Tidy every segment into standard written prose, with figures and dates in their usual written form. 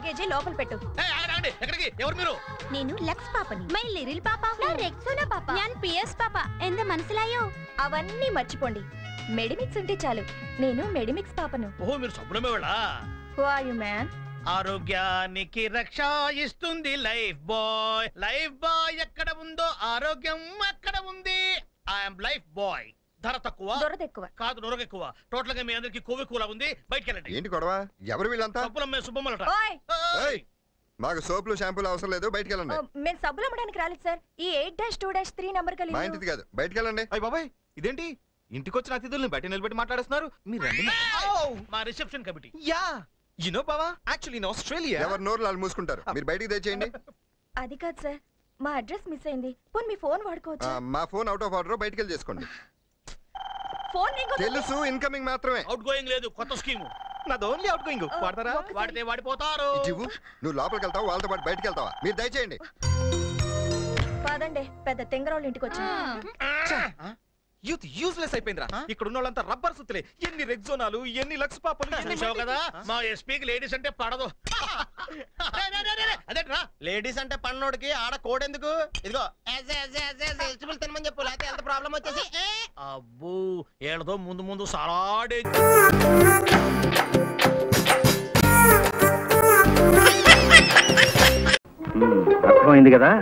Luggage లోపల పెట్టు. ఎక్కడికి? ఎవరు మీరు? నేను లక్స్ పాపని. మై లిటిల్ పాప. నా రెక్సోనా పాప. ഞാൻ పిఎస్ పాప. ఎంత మనసులాయో? అవన్నీ మర్చిపోండి. మెడిమిక్స్ ఉంటే చాలు. నేను మెడిమిక్స్ పాపను. ఓహో, మీరు సబ్బులమే వాళ్ళా? Who are you man? ఆరోగ్యానికి రక్ష ఇస్తుంది లైఫ్ బాయ్. లైఫ్ బాయ్ ఎక్కడ ఉందో ఆరోగ్యం అక్కడ ఉంది. I'm Lifebuoy. ధర తక్కువ, దొరద ఎక్కువ కాదు నొరగ ఎక్కువ. టోటల్ గా మీ అందరికి కొవ్వు ఎక్కువలా ఉంది. బయటికి వెళ్ళండి. ఏంటి గొడవ? ఎవరు వీళ్ళంతా? సబ్బులమ్మే సుబ్బమ్మలట. మాకు సోపులు షాంపూలు అవసరం లేదు, బయటికి వెళ్ళండి. మేము సబ్బులు అమ్మడానికి రాలేదు సార్. ఈ 8-2-3 నంబర్ కలిగి. మా ఇంటిది కాదు, బయటికి వెళ్ళండి. అయ్య బాబాయ్, ఇదేంటి ఇంటికి వచ్చిన అతిథుల్ని బయట నిలబెట్టి మాట్లాడుతున్నారు? మీరు రండి. మా reception committee. Yeah you know బావా, యాక్చువల్లీ ఇన్ ఆస్ట్రేలియా ఎవరు నోరు వాళ్ళు మూసుకుంటారు. మీరు బయటికి తెచ్చేయండి. అది కాదు సార్, మా అడ్రస్ మిస్ అయింది. పోనీ మీ ఫోన్ వాడుకోవచ్చు. మా ఫోన్ అవుట్ ఆఫ్ ఆర్డర్, బయటికి వెళ్ళి చేసుకోండి. ఫోన్ తెలుసు, ఇన్కమింగ్ మాత్రమే, అవుట్ గోయింగ్ లేదు. కొత్త స్కీమ్. నాది ఓన్లీ అవుట్ గోయింగ్. వాడతారా? వాడితే వాడిపోతారు. నువ్వు లోపలికి వెళ్తావా, వాళ్ళతో పాటు బయటికి వెళ్తావా? మీరు దయచేయండి. కాదండి, పెద్ద తెంగరోళ్ళ ఇంటికి వచ్చి. యూత్ యూజ్లెస్ అయిపోయిందిరా. ఇక్కడ ఉన్న వాళ్ళంతా రబ్బర్ సుత్తులే. ఎన్ని రెగ్జోనాలు, ఎన్ని లక్స్ పాపలు. చూసావు కదా, మా ఎస్పీకి లేడీస్ అంటే పడదు. అదేట్రా, లేడీస్ అంటే పన్నోడికి ఆడ కోడ్ ఎందుకు? ఇదిగో ఎలిజిబుల్ తినమని చెప్పు, లేకపోతే ఎంత ప్రాబ్లం వచ్చేసి. అబ్బో, ఏళ్ళతో ముందు ముందు సలాడే. అర్థమైంది కదా,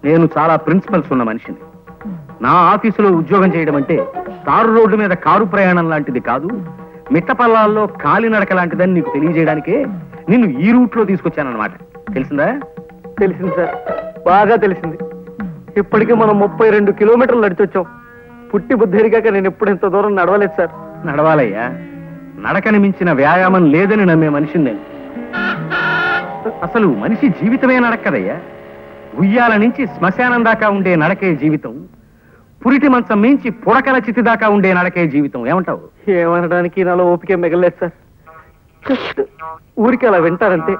నేను చాలా ప్రిన్సిపల్స్ ఉన్న మనిషిని. నా ఆఫీసులో ఉద్యోగం చేయడం అంటే తారు రోడ్డు మీద కారు ప్రయాణం లాంటిది కాదు, మిట్టపల్లాల్లో కాలినడక లాంటిదని నీకు తెలియజేయడానికే నిన్ను ఈ రూట్లో తీసుకొచ్చానన్నమాట. తెలిసిందా? తెలిసింది సార్, బాగా తెలిసింది. ఇప్పటికీ మనం 32 కిలోమీటర్లు నడిచొచ్చాం. పుట్టి బుద్ధిరిగాక నేను ఎప్పుడు ఇంత దూరం నడవలేదు సార్. నడవాలయ్యా, నడకని మించిన వ్యాయామం లేదని నమ్మే మనిషిని నేను. అసలు మనిషి జీవితమే నడక్కదయ్యా. ఉయ్యాల నుంచి శ్మశానం దాకా ఉండే నడకే జీవితం, పురిటి మంచం మించి పుడకల చితి దాకా ఉండే నడకే జీవితం. ఏమంటావు? ఏమనడానికి నాలో ఓపిక మిగలేదు సార్. జస్ట్ ఊరికి అలా వింటారంతే.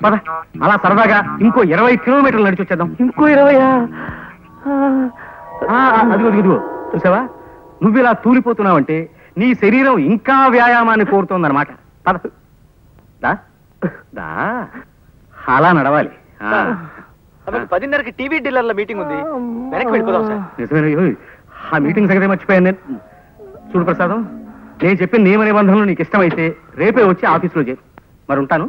పద, అలా సరదాగా ఇంకో 20 కిలోమీటర్లు నడిచి వచ్చేద్దాం. ఇంకో 20? అదిగో అదిగో, చూసావా, నువ్వు ఇలా తూలిపోతున్నావంటే నీ శరీరం ఇంకా వ్యాయామాన్ని కోరుతోందన్నమాట. పద, దా, అలా నడవాలి. 10:30కి టీవీ డీలర్ల మీటింగ్ ఉంది, వెనక్కి వెళ్ళిపోదాం సార్. నిజమే, ఆ మీటింగ్ సంగతి మర్చిపోయాను నేను. చూడు ప్రసాదం, నేను చెప్పిన నియమ నిబంధనలు నీకు ఇష్టమైతే రేపే వచ్చి ఆఫీసులో చేరు. మరి ఉంటాను.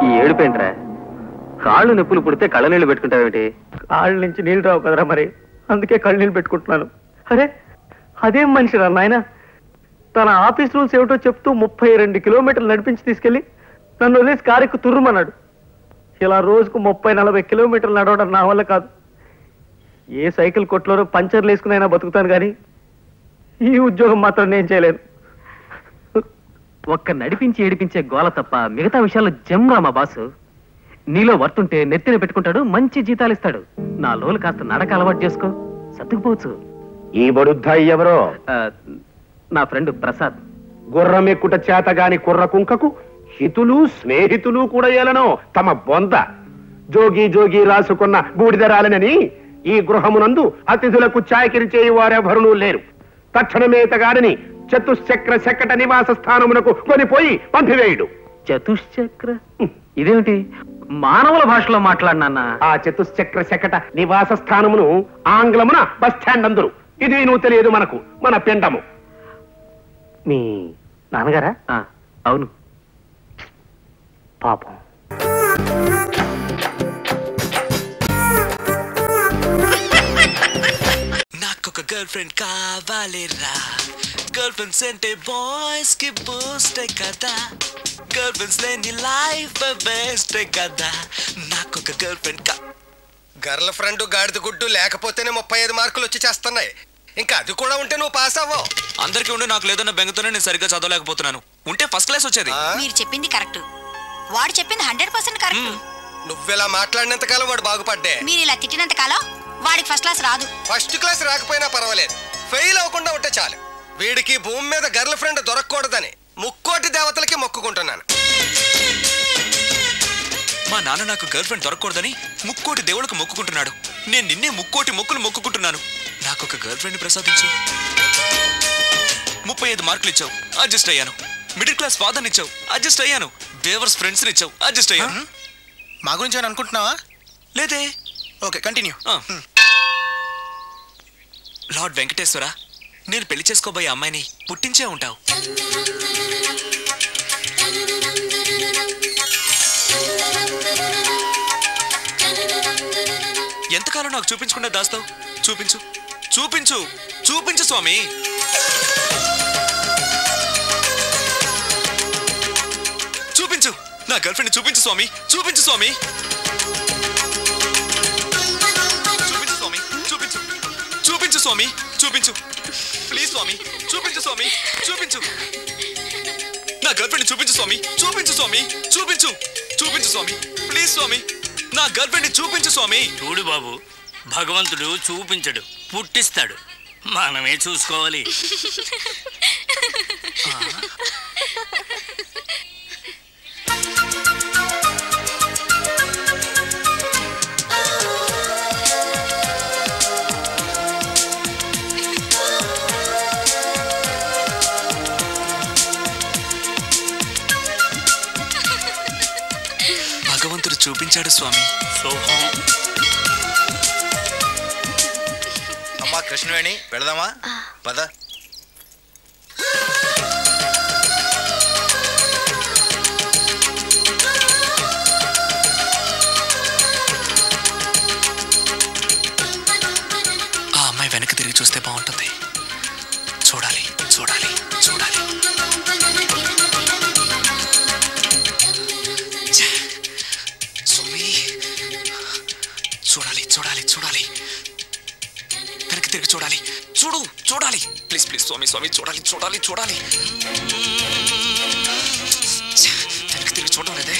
ఈ ఏడుపేంట్రా? కాళ్ళు నొప్పులు పుడితే కళ్ళ నీళ్ళు పెట్టుకుంటావేమిటి? కాళ్ళ నుంచి నీళ్ళు రావు కదరా, మరి అందుకే కళ్ళు నీళ్ళు పెట్టుకుంటున్నాను. అరే, అదేం మనిషిరా నాయన, తన ఆఫీస్ రూల్స్ ఏమిటో చెప్తూ 32 కిలోమీటర్లు నడిపించి తీసుకెళ్లి నన్ను వదిలేసి కారెక్కు తుర్రుమన్నాడు. ఇలా రోజుకు 30-40 కిలోమీటర్లు నడవడం నా వల్ల కాదు. ఏ సైకిల్ కొట్లోనో పంచర్లు వేసుకునైనా బతుకుతాను, కానీ ఈ ఉద్యోగం మాత్రం నేను చేయలేను. ఒక్క నడిపించి ఏడిపించే గోల తప్ప మిగతా విషయాల్లో జమ్రా మా బాసు. నీలో వర్తుంటే నెత్తిన పెట్టుకుంటాడు, మంచి జీతాలు ఇస్తాడు. నా లోలు కాస్త నడక అలవాటు చేసుకో, సర్దుకుపోవచ్చు. ఈ బడుద్దాయి ఎవరో? నా ఫ్రెండ్ ప్రసాద్. గుర్రం ఎక్కుట చేతగాని కుర్ర కుంకకు హితులు స్నేహితులు కూడా ఏలనో తమ బొంద. జోగి జోగి రాసుకున్న బూడిదరాలనని ఈ గృహమునందు అతిథులకు చాకిరి చేయి వారెవరునూ లేరు. తక్షణమేతగాడని చతుశ్చక్ర శకట నివాస స్థానమునకు కొనిపోయి పంపివేయుడు. చతుశ్చక్ర ఇదేమిటి? మానవుల భాషలో మాట్లాడినా? ఆ చతుశ్చక్ర శకట నివాస స్థానమును ఆంగ్లమున బస్ స్టాండ్ అందరు. ఇది నువ్వు తెలియదు మనకు, మన పిండము. మీ నాన్నగారా? అవును. పాపం. నాకొక గర్ల్ ఫ్రెండ్ కావాలిరా. గర్ల్ ఫ్రెండ్స్ అంటే బాయ్స్ కి బూస్ట్ కదా. గర్ల్ ఫ్రెండ్స్ లేని లైఫ్ బెస్ట్ కదా. నాకొక గర్ల్ ఫ్రెండ్ గర్ల్ ఫ్రెండ్ గాడిద గుడ్డు లేకపోతేనే 35 మార్కులు వచ్చి చేస్తున్నాయి. ఇంకా అది కూడా ఉంటే నువ్వు పాస్ అవ్వవు. అందరికీ ఉండి నాకు లేదన్న బెంగతోనే నేను సరిగ్గా చదవలేకపోతున్నాను. ఉంటే ఫస్ట్ క్లాస్ వచ్చేది. మీరు చెప్పింది కరెక్ట్, వాడు చెప్పింది 100% కరెక్ట్. నువ్వెలా మాట్లాడినంత కాలం వాడు బాగుపడ్డే. మీరు ఇలా తిట్టినంత కాలం వాడికి ఫస్ట్ క్లాస్ రాదు. ఫస్ట్ క్లాస్ రాకపోయినా పర్వాలేదు, ఫెయిల్ అవ్వకుండా ఉంటే చాలు. వీడికి భూమి మీద గర్ల్ ఫ్రెండ్ దొరకకూడదని ముక్కోటి దేవతలకి మొక్కుకుంటున్నాను. మా నాన్న నాకు గర్ల్ ఫ్రెండ్ దొరకకూడదని ముక్కోటి దేవుళ్ళకు మొక్కుకుంటున్నాడు. నేను నిన్నే ముక్కోటి మొక్కులు మొక్కుకుంటున్నాను. నాకు ఒక గర్ల్ ఫ్రెండ్ ప్రసాదించు. 35 మార్కులు ఇచ్చావు, అడ్జస్ట్ అయ్యాను. మిడిల్ క్లాస్ ఫాదర్ ఇచ్చావు, అడ్జస్ట్ అయ్యాను. బేవర్స్ ఫ్రెండ్స్ ఇచ్చావు, అడ్జస్ట్ అయ్యాను. మా గురించి అని అనుకుంటున్నావా? లేదే. Okay, continue. లార్డ్ వెంకటేశ్వర, నేను పెళ్లి చేసుకోబోయే అమ్మాయిని పుట్టించే ఉంటావు. ఎంతకాలం నాకు చూపించకుండా దాస్తావు? చూపించు, చూపించు, చూపించు స్వామి. చూపించు, నా గర్ల్ ఫ్రెండ్ చూపించు స్వామి, చూపించు స్వామి. చూపించు స్వామి, చూపించు, చూపించు స్వామి, చూపించు. ప్లీజ్ స్వామి, చూపించు స్వామి, చూపించు. నా గర్ల్ ఫ్రెండ్ చూపించు స్వామి, చూపించు స్వామి, చూపించు, చూపించు స్వామి. ప్లీజ్ స్వామి, నా గర్ల్ ఫ్రెండ్ చూపించు స్వామి. చూడు బాబు, భగవంతుడు చూపించడు, పుట్టిస్తాడు. మనమే చూసుకోవాలి. భగవంతుడు చూపించాడు స్వామి. అమ్మా కృష్ణవేణి, వెళదామా? పద. ఆ అమ్మాయి వెనక్కి తిరిగి చూస్తే బాగుంటుంది. చూడాలి, చూడాలి, చూడాలి. స్వామి, చూడాలి, చూడాలి, చూడాలి. వెనక్కి తిరిగి చూడాలి. చూడు, చూడాలి. ప్లీజ్ ప్లీజ్ స్వామి, స్వామి, చూడాలి, చూడాలి, చూడాలి. వెనక్కి తిరిగి చూడడం లేదే.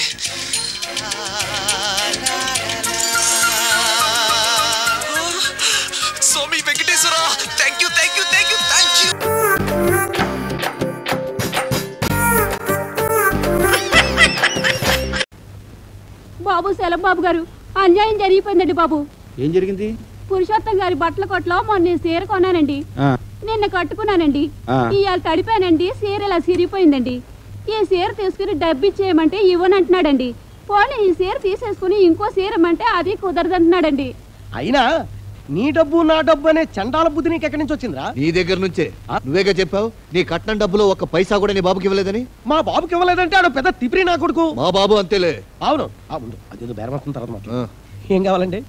Swami Venkateswara, thank you, thank you, thank you, thank you. Babu Selam Babu గారు, అన్యాయం జరిగిపోయిందండి బాబు. ఏం జరిగింది? పురుషోత్తం గారి బట్టల కొట్లో మొన్న చీర కొన్నానండి. నిన్న కట్టుకున్నానండి. ఇవాళ తడిపానండి, చీర ఇలా సిరిగిపోయిందండి. ఈ చీర తీసుకుని డబ్బు ఇచ్చేయమంటే ఇవ్వనంటున్నాడండి. పోనీ ఈ చీర తీసేసుకుని ఇంకో చీర ఇమ్మంటే అది కుదరదంటున్నాడండి. అయినా నీ డబ్బు నా డబ్బు అనే చండాల బుద్ధి నీకు ఎక్కడి నుంచి వచ్చిందిరా? నీ దగ్గర నుంచే. నువ్వేగా చెప్పావు నీ కట్నం డబ్బులో ఒక్క పైసా కూడా నీ బాబుకి ఇవ్వలేదని. మా బాబుకి ఇవ్వలేదంటే ఆడు పెద్ద తిప్పిరి నా కొడుకు. మా బాబు అంతేలే. అవును, అవును. అదేదో బేరం వస్తున్న తర్వాత మాట్లాడు. ఏం కావాలండి?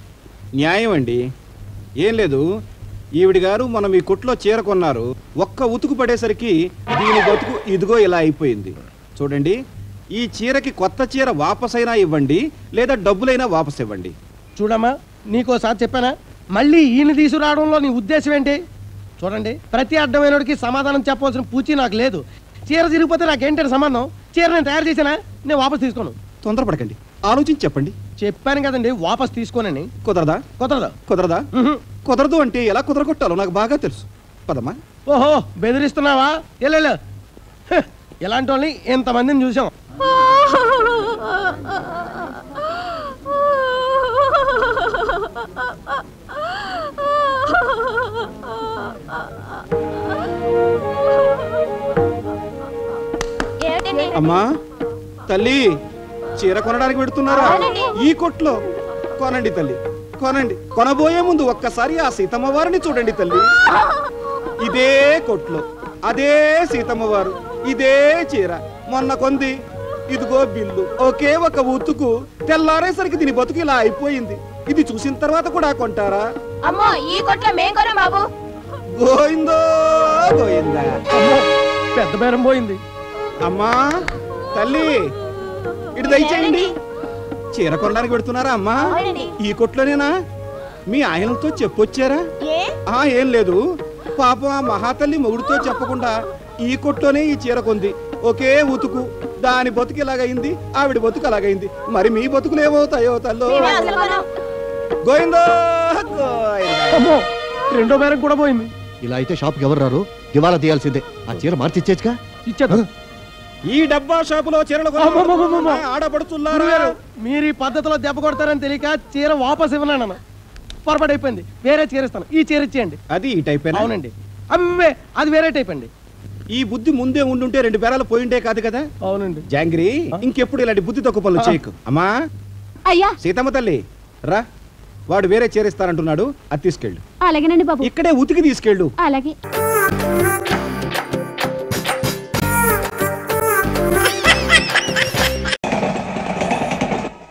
న్యాయం అండి. ఏం లేదు, ఈవిడి గారు మనం ఈ కొట్లో చీర కొన్నారు. ఒక్క ఉతుకు పడేసరికి దీని బతుకు ఇదిగో ఇలా అయిపోయింది. చూడండి, ఈ చీరకి కొత్త చీర వాపసైనా ఇవ్వండి, లేదా డబ్బులైనా వాపస్ ఇవ్వండి. చూడమ్మా, నీకోసారి చెప్పానా, మళ్ళీ ఈయన తీసుకురావడంలో నీ ఉద్దేశం ఏంటి? చూడండి, ప్రతి అడ్డమైనడికి సమాధానం చెప్పవలసిన పూచి నాకు లేదు. చీర తిరిగిపోతే నాకేంటంటే సంబంధం? చీర నేను తయారు చేసినా నేను వాపస్ తీసుకోను. తొందరపడకండి, ఆలోచించి చెప్పండి. చెప్పాను కదండి, వాపస్ తీసుకోనని. కుదరదా? కుదరదా? కుదరదా? కుదరదు అంటే ఎలా కుదరగొట్టాలో నాకు బాగా తెలుసు. పదమ్మా. ఓహో, బెదిరిస్తున్నావా? ఎల్లెళ్ళు. ఎలాంటి వాళ్ళని ఎంతమందిని చూసాం. అమ్మా తల్లి, చీర కొనడానికి పెడుతున్నారా? ఈ కొట్లో కొనండి తల్లి, కొనండి. కొనబోయే ముందు ఒక్కసారి ఆ సీతమ్మ వారిని చూడండి తల్లి. ఇదే కొట్లో అదే సీతమ్మ వారు, ఇదే చీర మొన్న కొంది. ఇదిగో బిల్లు. ఒకే ఒక ఉతుకు తెల్లారేసరికి దీని బతుకు ఇలా అయిపోయింది. ఇది చూసిన తర్వాత కూడా కొంటారా? అమ్మో, ఈ కొట్లో మేం కొనం బాబు. గోయిందో గోయిందా. పెద్ద బేరం పోయింది. అమ్మా తల్లి, ఇటు దయచేయండి. చీర కొనడానికి పెడుతున్నారా అమ్మా? ఈ కొట్లోనేనా? మీ ఆయనతో చెప్పొచ్చారా? ఏం లేదు, పాపం ఆ మహాతల్లి మొగుడుతో చెప్పకుండా ఈ కొట్లోనే ఈ చీర కొంది. ఒకే ఉతుకు, దాని బతుకు ఇలాగైంది, ఆవిడ బతుకు అలాగైంది. మరి మీ బతుకులు ఏమవుతాయో తల్లో. గోయిందో అమ్మో, రెండో బేరం కూడా పోయింది. ఇలా అయితే షాప్కి ఎవరు రారు, దివాలా తీయాల్సిందే. ఆ చీర మార్చి ఇచ్చేచ్చుగా. ఇచ్చేద్దాం. ఈ డబ్బా షాపులో చీరలు ఆడపడుతున్నారా? మీరు ఈ పద్ధతిలో దెబ్బ కొడతారని తెలియక చీర వాపస్ ఇవ్వను. పొరపాటు అయిపోయింది, వేరే చీర ఇస్తాను. ఈ చీర ఇచ్చేయండి. అది ఈ టైప్? అవునండి. అమ్మే, అది వేరే టైప్ అండి. ఈ బుద్ధి ముందే ఉండుంటే 2 బేరాలు పోయిండే కాదు కదా. అవునండి. జాంగ్రీ, ఇంకెప్పుడు ఇలాంటి బుద్ధి తక్కువ పనులు చేయకు. అమ్మా అయ్యా, సీతమ్మ తల్లి రా, వాడు వేరే చీర ఇస్తానంటున్నాడు, అది తీసుకెళ్ళు. అలాగేనండి బాబు. ఇక్కడే ఉతికి తీసుకెళ్ళు. అలాగే.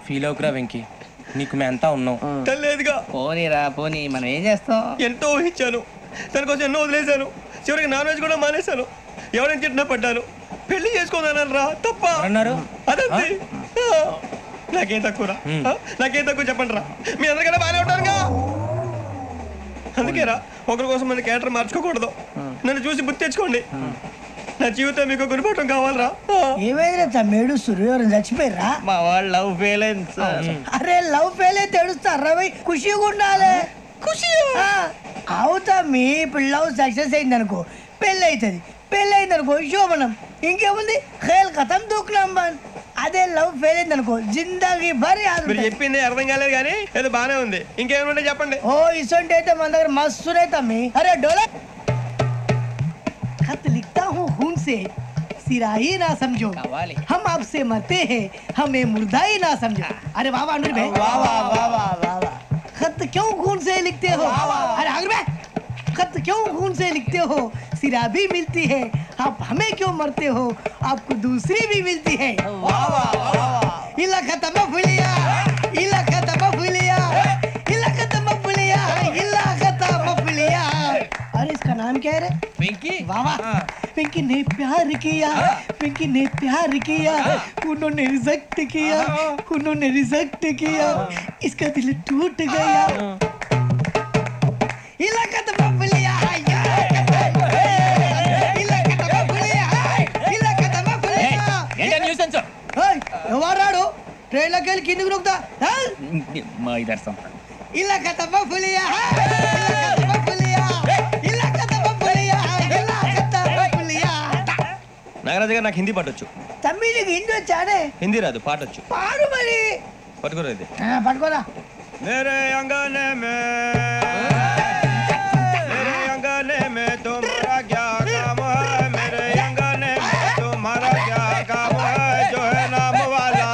ఫీల్ అవుకురా వెంకీ, నీకు మేమంతా ఉన్నాం. తెలియదుగా. పోనీరా పోనీ, మనం ఏం చేస్తాం? ఎంతో ఊహించాను, దానికోసం ఎన్నో వదిలేశాను, చివరికి నాన్ వెజ్ కూడా మానేశాను. ఎవరైనా తిట్టినా పడ్డాను. పెళ్లి చేసుకోదానని రా, తప్ప అన్నారు. అదంతే. నాకేం తక్కువరా? నాకేం తక్కువ చెప్పండి రా. మీ అందరికన్నా బాగానే ఉంటారుగా. అందుకే రా, ఒకరి కోసం మన క్యారెక్టర్ మార్చుకోకూడదు. నన్ను చూసి బుద్ధి తెచ్చుకోండి. నా జీవితం మీకు గురిపటం కావాలరా. ఏమైనా తమ్మేడు సూర్యవరం చచ్చిపోయిరా? మా వాళ్ళు లవ్ ఫెయిల్ అయింది సార్. అరే లవ్ ఫెయిల్ అయితే ఏడుస్తారా? ఖుషిగా ఉండాలి. ఖుషి అవుతా. మీ ఇప్పుడు లవ్ సక్సెస్ అయింది అనుకో, పెళ్ళి అవుతుంది. పెళ్ళి అయింది అనుకో శోభనం. ఇంకేముంది, ఖేల్ కథం దూకునాం బాన్. అదే లవ్ ఫెయిల్ అయింది అనుకో జిందాగీ భారీ. మీరు చెప్పింది అర్థం కాలేదు కానీ ఏదో బానే ఉంది. ఇంకేమైనా చెప్పండి. ఓ ఇసొంటి అయితే మన దగ్గర మస్తునే తమ్మి. అరే డోలా खत लिखता हूँ खून से, सिरा ही ना समझो, हम आपसे मरते हैं, हमें मुर्दा ही ना समझो. अरे वाह वाह अनुर भाई, वाह वाह वाह वाह वाह. खत क्यों खून से लिखते हो? अरे अनुर भाई, खत क्यों खून से लिखते हो? सिरा भी मिलती है, आप हमें क्यों मरते हो? आपको दूसरी भी मिलती है. वाह वाह वाह. इला खत्म फुलिया, इला खत्म फुलिया, इला खत्म फुलिया, इला खत्म फुलिया. अरे इसका नाम क्या है रे? पिंकी. वाह वाह. पिंकी ने प्यार किया, पिंकी ने प्यार किया, उन्होंने रिजेक्ट किया, उन्होंने रिजेक्ट किया, इसका दिल टूट गया. इलाका तो बबलिया, इलाका तो बबलिया, इलाका तो बबलिया. ఏంటా న్యూసెన్స్? ఎవరాడు ట్రైన్ లోకి వెళ్ళి కిందికి నొక్కుతా? మా ఇదర్సం. ఇలాకా तो बबलिया, इलाका तो बबलिया, इलाका तो बबलिया, इलाका तो बबलिया. నాగరాజు గారు నాకు హిందీ పాటొచ్చు. తమ్మి నీకు హిందీ వచ్చానే? హిందీ రాదు, పాటొచ్చు. పాడు మరి. పట్టుకోరా ఇది. పట్టుకోరా. मेरे अंगने में, मेरे अंगने में तुम्हारा क्या काम है? मेरे अंगने में तुम्हारा क्या काम है? जो है नाम वाला,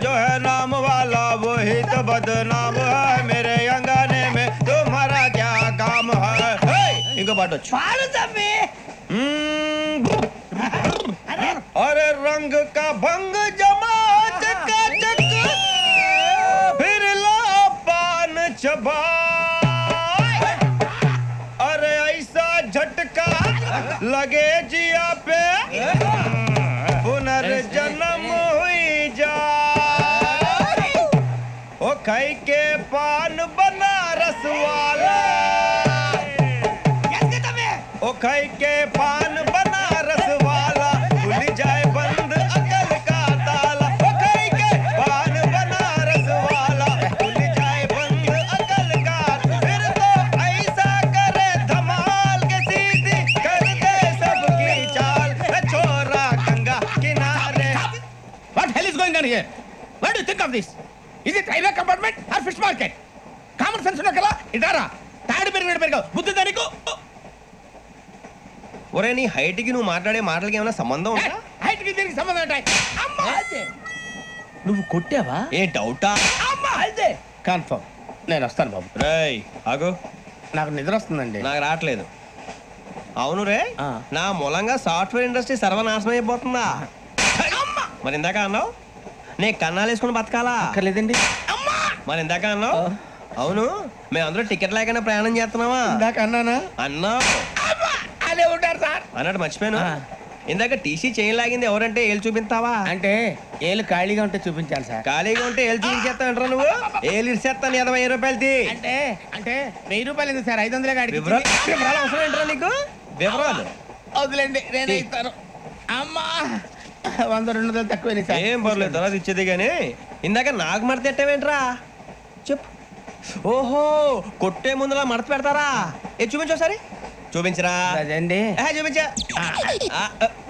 जो है नाम वाला वही तो बदनाम है. मेरे अंगने में तुम्हारा क्या काम है? इनको बाटो पाड़ो तम्मी. अरे रंग का भंग जमा चकाचक, फिर ला पान चबा. अरे ऐसा झटका लगे जिया पे, पुनर्जन्म हुई जा. ओ खाई के पान बनारस वाला, ओ खाई के पान बनारस वाला, खुल जाए बंद अकल का ताला. ओ खाई के पान बनारस वाला, खुल जाए बंद अकल का. फिर तो ऐसा करे धमाल के सीधी कर दे सबकी चाल. छोरा गंगा किनारे. What hell is going on here? What do you think of this? Is it railway compartment or fish market? Common sense ఉన్న కల ఇదారా తాడు పెరిగావు బుద్ధి దానికి. ఒరే నీ హైట్ కి నువ్వు మాట్లాడే మాటలకి ఏమైనా సంబంధం ఉందా? హైట్ కి దీనికి సంబంధం ఉంటాయి. అమ్మా నువ్వు కొట్టావా? ఏ డౌటా? అమ్మా అయితే కన్ఫర్మ్. నేను వస్తాను బాబు. రేయ్ ఆగు, నాకు నిద్ర వస్తుందండి. నాకు రావట్లేదు. అవును రే, నా మూలంగా సాఫ్ట్వేర్ ఇండస్ట్రీ సర్వనాశనం అయిపోతుందా? మరి ఇందాక అన్నావు నే కన్నాలు వేసుకుని బతకాలా? అక్కర్లేదండి. మరి ఇందాక అన్నావు అవును మేమందరూ టికెట్ లేకుండా ప్రయాణం చేస్తున్నావా? ఇందాక అన్నానా? అన్నావు. అదే ఉంటారు సార్ అన్నట్టు మర్చిపోయాను. ఇందాక టీసీ చైన్ లాగింది ఎవరంటే ఏళ్ళు చూపిస్తావా? అంటే ఏళ్ళు ఖాళీగా ఉంటే చూపించాలి సార్. ఖాళీగా ఉంటే ఏళ్ళు చూపించేస్తానంటారా నువ్వు? ఏళ్ళు ఇచ్చేస్తాను 20 రూపాయలది. అంటే అంటే 1000 రూపాయలు ఎందుకు సార్? 500 గాడికి. వివరాలు అవసరం ఏంటరా నీకు? వివరాలు వదిలేండి, నేనే ఇస్తాను. అమ్మా 100-200 తక్కువ సార్. ఏం పర్లేదు, తర్వాత ఇచ్చేది కానీ ఇందాక నాకు మడత ఎట్టవేంట్రా చెప్పు. ఓహో కొట్టే ముందులా మడత పెడతారా? ఏ చూపించు ఒకసారి చూపించరా అదండి చూపించా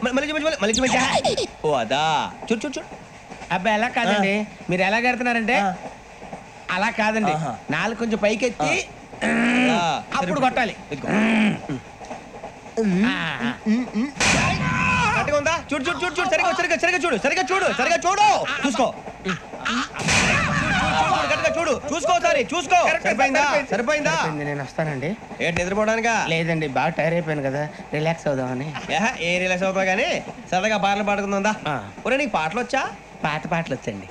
మళ్ళీ చూపించు మళ్ళీ చూపించా ఓ అదా చూడు చూడు చూడు అబ్బా ఎలా కాదండి మీరు ఎలా కడుతున్నారంటే అలా కాదండి నాలుగు కొంచెం పైకెత్తి అప్పుడు కొట్టాలి కరెక్ట్గా ఉందా చూడు చూడు చూడు చూడు సరిగా సరిగా సరిగా చూడు సరిగా చూడు సరిగా చూడు చూసుకో చూడు చూసుకో సారి చూసుకో సరిపోయిందా సరిపోయిందా నేను వస్తానండి ఏంటి నిద్రపోవడానికా లేదండి బాగా టైర్ అయిపోయాను కదా రిలాక్స్ అవుదామని ఏ రిలాక్స్ అవుతావు కానీ సరదాగా పాటలు పాడుకుందా ఒరే నీకు పాటలు వచ్చా పాత పాటలు వచ్చండి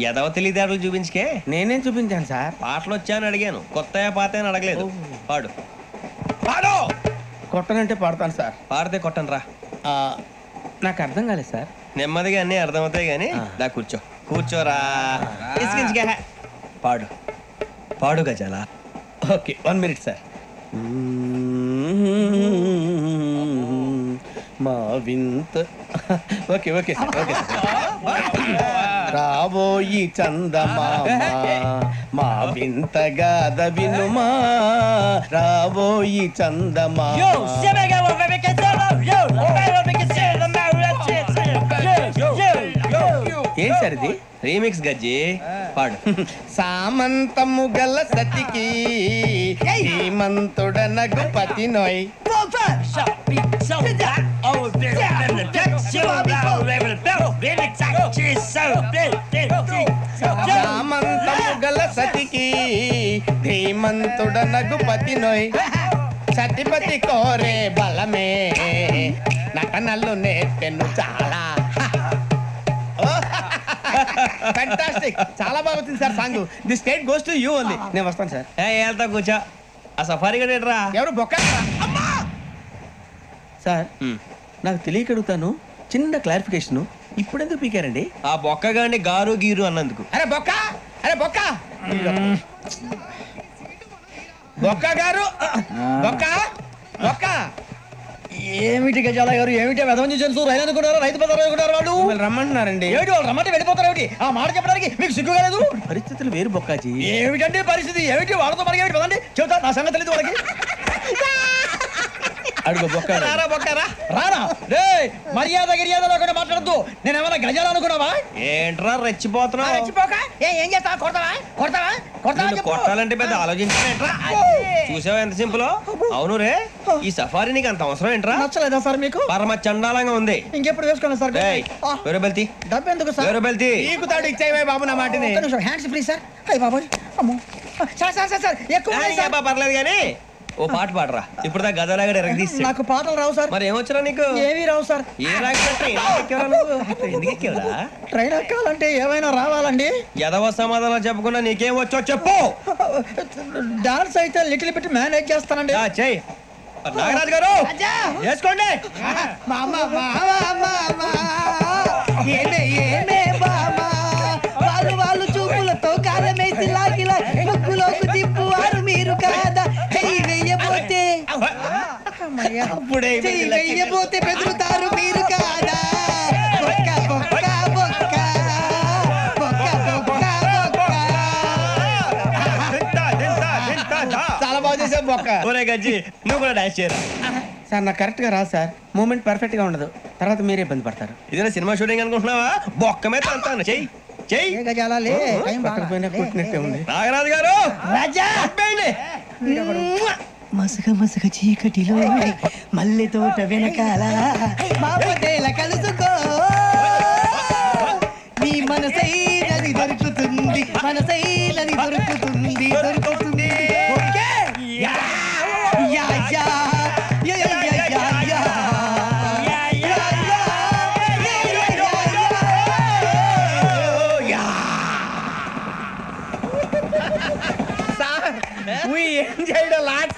ఎదవ తెలివితేటలు చూపించుకే నేనేం చూపించాను సార్ పాటలు వచ్చా అని అడిగాను కొత్త పాత అని అడగలేదు పాడు పాడు కొట్టనంటే పాడతాను సార్ పాడితే కొట్టను రా నాకు అర్థం కాలేదు సార్ నెమ్మదిగా అన్నీ అర్థమవుతాయి కానీ దా కూర్చో కూర్చోరా పాడు పాడు గజాల ఓకే 1 మినిట్ సార్ మా వింత ఓకే ఓకే సార్ ఓకే రాబోయి చందమామ మా వింత గాథ వినుమా రాబోయి చందమామ ఏం సార్ ఇది రీమిక్స్ గజ్జి పాడు సామంతము గల సతికి హేమంతుడ నగుపతి నోయ్ సామంతము గల సతికి ధీమంతుడ నగుపతి నోయ్ సతిపతి కోరే బలమే నటనలు నేర్పెను చాలా ఫ్యాంటాస్టిక్ చాలా బాగా వచ్చింది sir song the state goes to you only నేను వస్తాను సార్ వెళ్తా కూర్చో ఆ సఫారీ గడేట్రా ఎవరు బొక్క సార్ నాకు తెలియక అడుగుతాను చిన్న క్లారిఫికేషన్ ఇప్పుడెందుకు పీకారండి ఆ బొక్కగాని గారు గీరు అన్నందుకు అరే బొక్క అరే బొక్క బొక్క గారు బొక్క బొక్క ఏమిటి గజాల గారు ఏమిటి వెదవని చూసాను రైలు అనుకున్నారా రైతు బజార్ అనుకున్నారు వాళ్ళు రమ్మంటున్నారండి ఏమిటి వాళ్ళు రమ్మంటే వెళ్ళిపోతారు ఏమిటి ఆ మాట చెప్పడానికి మీకు సిగ్గు కాలేదు పరిస్థితులు వేరు బొక్కాజీ ఏమిటంటే పరిస్థితి ఏమిటి వాళ్ళతో మనకి ఏమిటి పదండి చెబుతా నా సంగతి తెలియదు వాళ్ళకి అడుగు బొక్క బొక్కరా రానా రే మర్యాద గిర్యాద లేకుండా మాట్లాడద్దు నేను ఏమైనా గజాలు అనుకున్నావా ఏంట్రా రెచ్చిపోతున్నావు రెచ్చిపోక ఏం చేస్తావా కొడతావా కొడతావా కొడతావా కొట్టాలంటే పెద్ద ఆలోచించా చూసావా ఎంత సింపుల్ అవును రే ఈ సఫారీ నీకు అంత అవసరం ఏంట్రా నచ్చలేదా సార్ మీకు పరమ చండాలంగా ఉంది ఇంకెప్పుడు వేసుకోండి సార్ వేరే బెల్తి డబ్బు ఎందుకు సార్ వేరే బెల్తి నీకు తాడు ఇచ్చాయి బాబు నా మాటని హ్యాండ్స్ ఫ్రీ సార్ అయ్యి బాబు అమ్మో సార్ సార్ సార్ సార్ ఎక్కువ పర్లేదు కానీ ఓ పాట పాడరా ఇప్పుడు దా గదలాగడ ఎరగదీసి నాకు పాటలు రావు సార్ మరి ఏమొచ్చరా నీకు ఏమీ రావు సార్ ఏ ఎందుకు ఎక్కేవరా ట్రైన్ ఎక్కాలంటే ఏమైనా రావాలండి ఎదవ సమాధానం చెప్పకుండా నీకేం వచ్చో చెప్పు డాన్స్ అయితే లిటిల్ బిట్ మేనేజ్ చేస్తానండి చెయ్యి నాగరాజు గారు వేసుకోండి వాళ్ళు చూపులతో కాలమేసి లాగిలా ముగ్గులోకి తిప్పువారు మీరు కాదా వెయ్యబోతే వెయ్యబోతే బెదురుతారు మీరు కాదా చాలా బాగా చేసావు బొక్క ఒరే గజ్జి నువ్వు కూడా డాన్స్ చేయరా సార్ నాకు కరెక్ట్ గా రాదు సార్ మూమెంట్ పర్ఫెక్ట్ గా ఉండదు తర్వాత మీరే ఇబ్బంది పడతారు ఇదేనా సినిమా షూటింగ్ అనుకుంటున్నావా బొక్క మీద అంతాను చెయ్యి నాగరాజు గారు మసగ మసగ చీకటిలో మల్లె తోట వెనకాల కలుసుకో నీ మనసైనది దొరుకుతుంది మనసైనది దొరుకుతుంది దొరుకుతుంది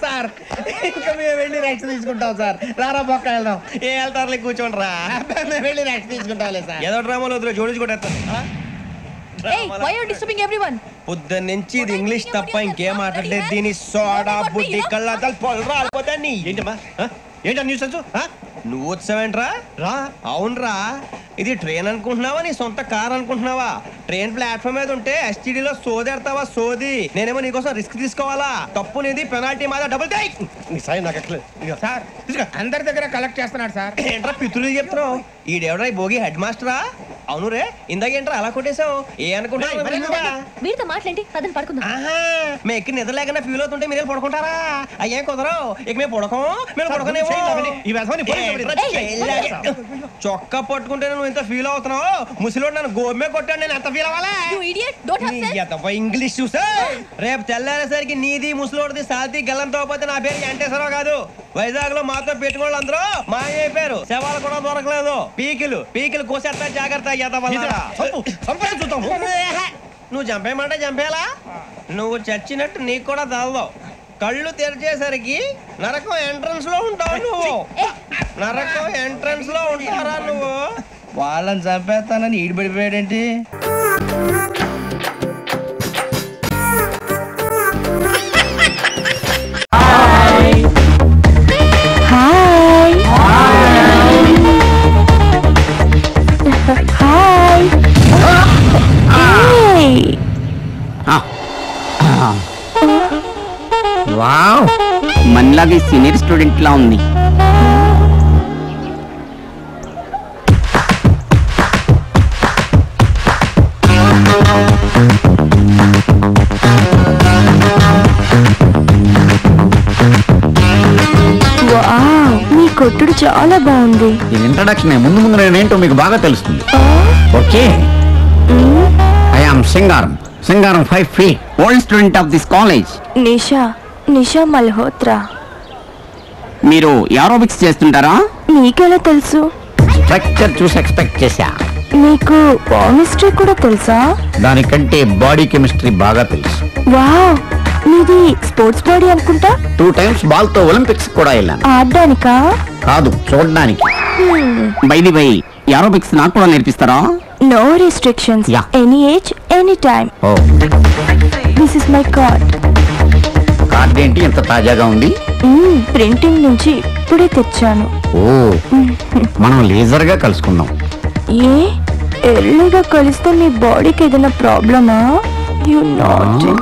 సార్ ఇంకా మేము వెళ్ళి రెక్స్ తీసుకుంటాం సార్ రారా బొక్క వెళ్దాం ఏ వెళ్తారులే కూర్చోండి రా మేము వెళ్ళి రెక్స్ తీసుకుంటాం సార్ ఏదో డ్రామాలో వద్దు జోడించుకుంటారు పొద్దున్న నుంచి ఇది ఇంగ్లీష్ తప్ప ఇంకేం మాట్లాడలేదు దీని సోడా బుద్ధి కళ్ళ పొలరా రాలిపోతా నీ ఏంటమ్మా ఏంటా న్యూస్ నువ్వు వచ్చావేంట్రా రా అవునరా ఇది ట్రైన్ అనుకుంటున్నావా నీ సొంత కార్ అనుకుంటున్నావా? ట్రైన్ ప్లాట్ఫామ్ మీద ఉంటే ఎస్టీడీలో సోదేడతావా సోది? నేనేమో నీకోసం రిస్క్ తీసుకోవాలా? తప్పు నీది, పెనాల్టీ మాదా, డబుల్ టై. సార్ అందరి దగ్గర కలెక్ట్ చేస్తున్నాడు సార్. ఏంట్రా పితులు చెప్తున్నావు? ఈడెవడ్రా ఈ భోగి హెడ్ మాస్టరా? అవును రే, ఇందాక ఏంట్రా అలా కొట్టేశావు? ఏ అనుకుంటున్నావు? వీరితో మాట్లాడి పదని పడుకుందాం. మేము ఎక్కి నిద్ర లేకుండా ఫీల్ అవుతుంటే మీరు పడుకుంటారా? అయ్యే కుదరవు. ఇక మేము పడకం, మేము పడకనేమో. చొక్కా పట్టుకుంటే నువ్వు ఎంత ఫీల్ అవుతున్నావు? ముసలివాడు నన్ను గోమే కొట్టాడు, నేను ఎంత ఫీల్ అవ్వాలా? ఇంగ్లీష్ చూసా రేపు తెల్లారేసరికి నీది ముసలోడిది సాల్తీ గల్లంతో పోతే నా పేరు వెంకటేశ్వరరావు కాదు. వైజాగ్ లో మాతో పెట్టుకోళ్ళు అందరూ మాయైపోయారు. శవాలు కూడా దొరకలేదు. పీకిలు కోసేస్తా, జాగ్రత్త. నువ్వు చంపేయమంటే చంపేలా? నువ్వు చచ్చినట్టు నీకు కూడా తగదు. కళ్ళు తెరిచేసరికి నరకం ఎంట్రన్స్ లో ఉంటావు నువ్వు. నరకం ఎంట్రన్స్ లో ఉంటారా నువ్వు? వాళ్ళని చంపేస్తానని ఈడిపడిపోయాడేంటి? వావ్, మనలాగే సీనియర్ స్టూడెంట్ లా ఉంది. మీ కొట్టుడు చాలా బాగుంది. ఇది ఇంట్రడక్షన్. ముందు నేనేంటో మీకు బాగా తెలుస్తుంది. Okay, I am Singaram 5 feet, old student of this college. Nisha Malhotra. మీరు ఏరోబిక్స్ చేస్తుంటారా? నీకెలా తెలుసు? స్ట్రక్చర్ చూసి ఎక్స్పెక్ట్ చేశా. నీకు కెమిస్ట్రీ కూడా తెలుసా? దానికంటే బాడీ కెమిస్ట్రీ బాగా తెలుసు. వావ్, నీది స్పోర్ట్స్ బాడీ అనుకుంటా. 2 times బాల్ తో ఒలింపిక్స్ కూడా వెళ్ళాను. ఆడడానికా? కాదు, చూడడానికి. బై ది బై, ఏరోబిక్స్ నాకు కూడా నేర్పిస్తారా? No restrictions. Any age, any time. Oh. This is my card. Card ఏంటి ఎంత తాజాగా ఉంది? ప్రింటింగ్ నుంచి ఇప్పుడే తెచ్చాను. ఓ, మనం లేజర్ గా కలుసుకుందాం. ఎర్లీగా కలిస్తే మీ బాడీకి ఏదైనా ప్రాబ్లమా? You naughty.